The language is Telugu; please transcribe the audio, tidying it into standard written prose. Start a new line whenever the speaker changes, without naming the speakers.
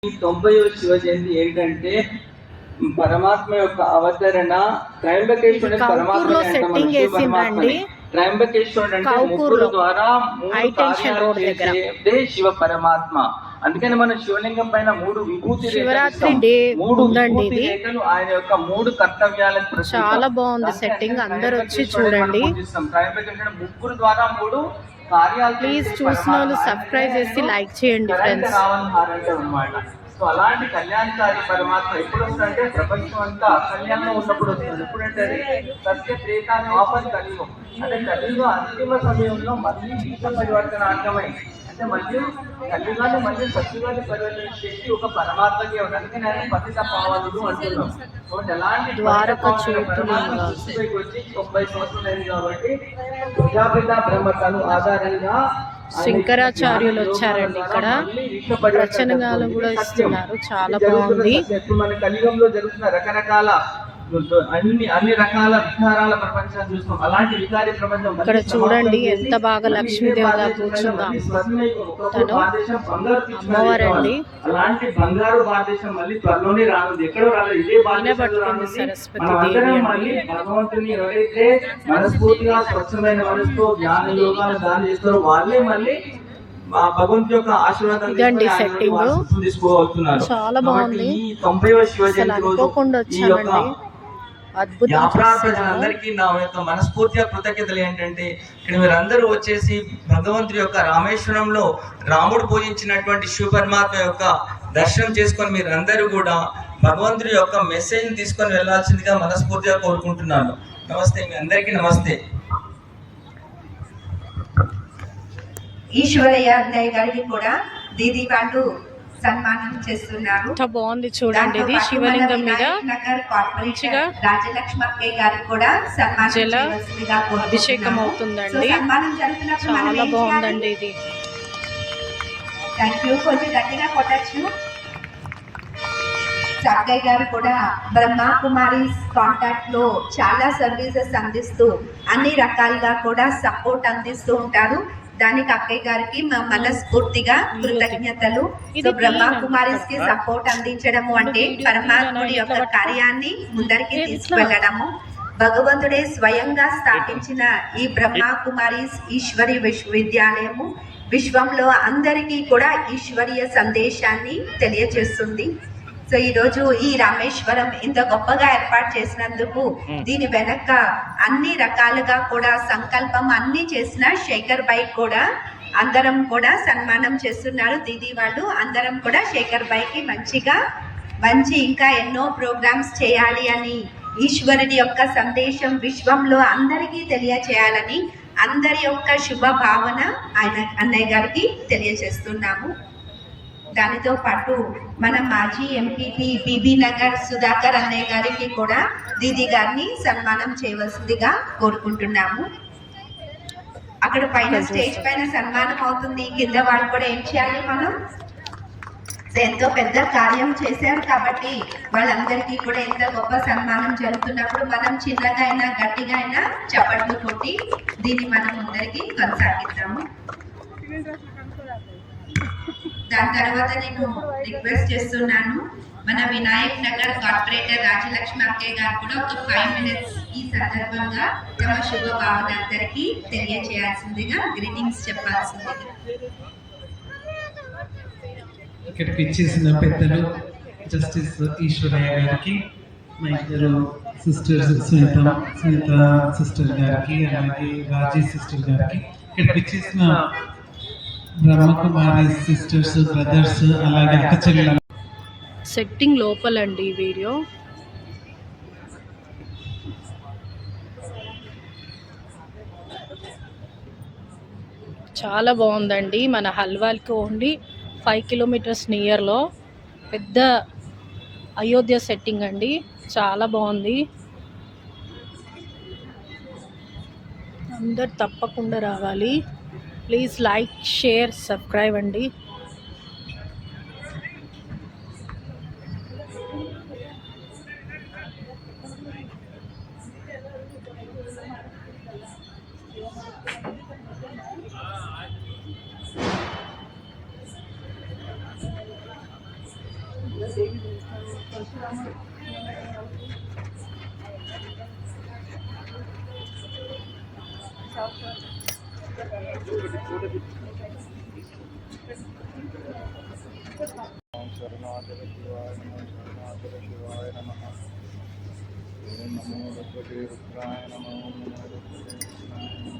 ఈ 90వ శివ జయంతి ఏంటంటే పరమాత్మ యొక్క అవతరణ. త్రయంబకేశ్వరుడు పరమాత్మ త్రయంబకేశ్వరుడు అంటే ముగ్గురు ద్వారా మూడు కార్యాలు చేసేదే శివ పరమాత్మ. అందుకని మన శివలింగం పైన మూడు విభూతి మూడు విభూతి రేఖలు ఆయన యొక్క మూడు కర్తవ్యాలకు
చాలా బాగుంది సెట్టింగ్. అందరూ వచ్చి చూడండి.
త్రయంబకేశ్వరుడు ముగ్గురు ద్వారా మూడు కార్యాలు.
ప్లీజ్ చూసిన వాళ్ళు సబ్స్క్రైబ్ చేసి లైక్ చేయండి ఫ్రెండ్స్.
అన్నమాట. సో అలాంటి కళ్యాణకారి పరమాత్మ ఎప్పుడు వస్తుందంటే ప్రపంచం అంతా కళ్యాణం ఉన్నప్పుడు వస్తుంది. ఎప్పుడంటే సత్య త్రేత ద్వాపర కలియుగం. అంటే కలియుగం అంతిమ సమయంలో మళ్ళీ జీవిత పరివర్తన అంగమైంది. అంటే మళ్ళీ కలియుగాన్ని మళ్ళీ సత్యుగాన్ని పరివర్తన శక్తి ఒక పరమాత్మకే ఉంది. అందుకే నేను పతిత పావనుడు అంటున్నాం. కాబట్టి ఎలాంటి వచ్చి 90 సంవత్సరాలు కాబట్టి ప్రజాపిత బ్రహ్మతను ఆధారంగా
శంకరాచార్యులు వచ్చారండి. ఇక్కడ రచనగాలు కూడా ఇస్తున్నారు. చాలా బాగుంది.
మన కలియుగంలో జరుగుతున్న రకరకాల అన్ని రకాల వికారాల ప్రపంచాన్ని చూస్తాం. అలాంటి వికారి ప్రపంచం
ఇక్కడ చూడండి ఎంత బాగా లక్ష్మీదేవిగా కూర్చుందాం. తను అమ్మవారండి.
అలాంటి బంగారు భారతదేశం మళ్ళీ త్వరలోనే రానుంది. ఎక్కడో రాలేదు, ఇదే భారతదేశం.
సరస్వతి దేవి
మళ్ళీ భగవంతుని ఎవరైతే మనస్ఫూర్తిగా స్వచ్ఛమైన మనసుతో జ్ఞాన యోగాలు దానం చేస్తారో వాళ్ళే మళ్ళీ భగవంతు యొక్క ఆశీర్వాదం తీసుకోగలుగుతున్నారు.
చాలా బాగుంది.
90వ శివ జయంతి రోజు
అందరికీ
నా యొక్క మనస్ఫూర్తిగా కృతజ్ఞతలు ఏంటంటే ఇక్కడ మీరందరూ వచ్చేసి భగవంతుడి యొక్క రామేశ్వరంలో రాముడు పూజించినటువంటి శివ పరమాత్మ యొక్క దర్శనం చేసుకొని మీరందరూ కూడా భగవంతుడి యొక్క మెసేజ్ తీసుకొని వెళ్లాల్సిందిగా మనస్ఫూర్తిగా కోరుకుంటున్నాను. నమస్తే, మీ అందరికీ నమస్తే.
ఈశ్వరయ్య అన్నయ్య గారికి కూడా దీది వాళ్ళు సన్మానం చేస్తున్నారు.
బాగుంది చూడండి. ఇది శివలింగం మీద మంచిగా
రాజలక్ష్మి అక్కయ్య గారికి కూడా సన్మానం
అభిషేకం అవుతుందండి. చాలా బాగుందండి ఇది.
Thank you. కొంచెం గట్టిగా కొట్టచ్చు. అక్కయ్య గారు కూడా బ్రహ్మా కుమారీస్ కాంటాక్ట్ లో చాలా సర్వీసెస్ అందిస్తూ అన్ని రకాలుగా కూడా సపోర్ట్ అందిస్తూ ఉంటారు. దానికి అక్కయ్య గారికి మనస్ఫూర్తిగా కృతజ్ఞతలు. సో బ్రహ్మా కుమారీస్ కి సపోర్ట్ అందించడము అంటే పరమాత్ముడి యొక్క కార్యాన్ని ముందరికి తీసుకువెళ్ళడము. భగవంతుడే స్వయంగా స్థాపించిన ఈ బ్రహ్మా కుమారీస్ ఈశ్వరి విశ్వవిద్యాలయము విశ్వంలో అందరికీ కూడా ఈశ్వరీయ సందేశాన్ని తెలియజేస్తుంది. సో ఈరోజు ఈ రామేశ్వరం ఇంత గొప్పగా ఏర్పాటు చేసినందుకు దీని వెనక అన్ని రకాలుగా కూడా సంకల్పం అన్ని చేసిన శేఖర్ భాయ్ కూడా అందరం కూడా సన్మానం చేస్తున్నారు. దీది వాళ్ళు అందరం కూడా శేఖర్ భాయ్కి మంచి ఇంకా ఎన్నో ప్రోగ్రామ్స్ చేయాలి అని, ఈశ్వరుడి యొక్క సందేశం విశ్వంలో అందరికీ తెలియచేయాలని అందరి యొక్క శుభ భావన ఆయన అన్నయ్య గారికి తెలియజేస్తున్నాము. దానితో పాటు మన మాజీ ఎంపీపీ బీబీ నగర్ సుధాకర్ అన్నయ్య గారికి కూడా దీది గారిని సన్మానం చేయవలసిందిగా కోరుకుంటున్నాము. అక్కడ పైన స్టేజ్ పైన సన్మానం అవుతుంది. కింద వాళ్ళు కూడా ఏం చేయాలి, మనం ఎంతో పెద్ద కార్యం చేశారు కాబట్టి వాళ్ళందరికీ కూడా ఎంత గొప్ప సన్మానం జరుగుతున్నప్పుడు మనం చిన్నగా అయినా గట్టిగా అయినా చప్పట్లు కొట్టి దీన్ని మనం అందరికీ కొనసాగిద్దాము. దాని తర్వాత నేను రిక్వెస్ట్ చేస్తున్నాను, మన వినాయక్ నగర్ కార్పొరేటర్ రాజలక్ష్మి అక్కయ్య గారు కూడా ఒక 5 minutes ఈ సందర్భంగా తమ శుభ భావన అందరికీ తెలియజేయాల్సిందిగా, గ్రీటింగ్స్ చెప్పాల్సిందిగా.
ఇక్కడికి ఇచ్చేసిన పెద్దలు జస్టిస్ ఈశ్వరయ్య గారికి, మా ఇద్దరు సిస్టర్స్ సునీత సిస్టర్ గారికి, అలాగే రాజీ సిస్టర్ గారికి, ఇక్కడికి ఇచ్చేసిన బ్రహ్మకుమారి సిస్టర్స్, బ్రదర్స్, అలాగే అక్క చెల్లెల
సెట్టింగ్ లోపలండి ఈ వీడియో. చాలా బాగుందండి. మన హల్వాల్కి ఓన్లీ 5 kilometers నియర్లో పెద్ద అయోధ్య సెట్టింగ్ అండి. చాలా బాగుంది. అందరు తప్పకుండా రావాలి. ప్లీజ్ లైక్, షేర్, సబ్స్క్రైబ్ అండి.
శరణాచల శివాయ నమః శరణాచల శివాయ నమః ఓం నమో భగవతే రుద్రాయ నమః ఓం నమో భగవతే కృష్ణాయ నమః